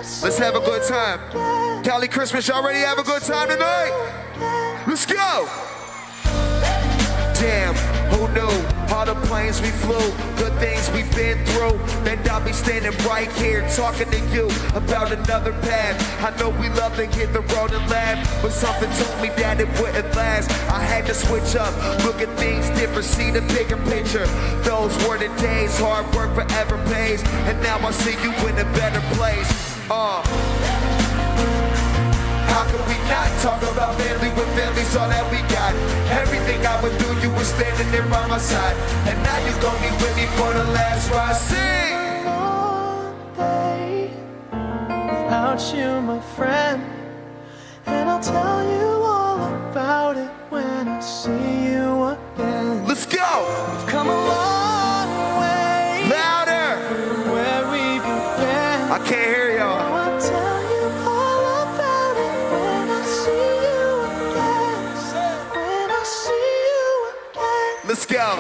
Let's have a good time. Cali Christmas, y'all ready to have a good time tonight? Let's go. Damn, who knew? All the planes we flew, good things we've been through. And I'll be standing right here talking to you about another path. I know we love to hit the road and laugh, but something told me that it wouldn't last. I had to switch up, look at things different, see the bigger picture. Those were the days, hard work forever pays. And now I see you in a better place. How can we not talk about family when family's all that we got? Everything I would do, you were standing there by my side. And now you gon' be with me for the last ride. Sing! Long day without you, my friend. And I'll tell you all about it when I see you again. Let's go! We've come a long way. Louder! From where we began. I can't hear y'all. Now I'll tell you all about it when I see you again. When I see you again. Let's go.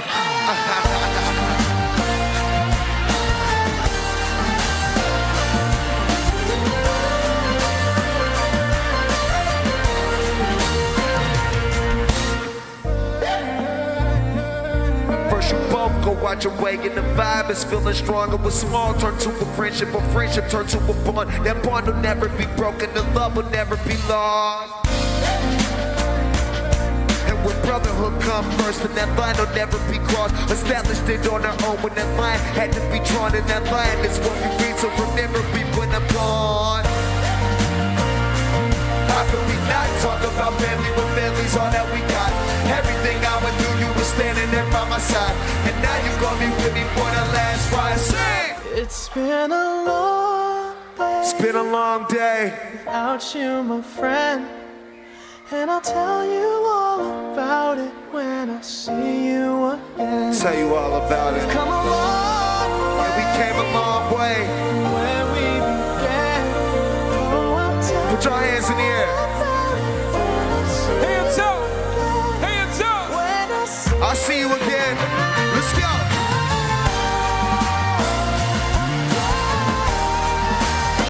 First you both go out your way and the vibe is feeling stronger. With small turn to a friendship turn to a bond. That bond will never be broken, the love will never be lost. When brotherhood come first, and that line will never be crossed. Established it on our own when that line had to be drawn, and that line is what we read, so remember we when I'm gone. How can we not talk about family when family's all that we got? Everything I went through, you were standing there by my side. And now you gon' be with me for the last ride. Sing! It's been a long day. It's been a long day. Without you, my friend. And I'll tell you all about it when I see you again. Tell you all about it. Come a long way. Yeah, we came a long way. From where we began. Oh, I'll tell Put your hands in the air.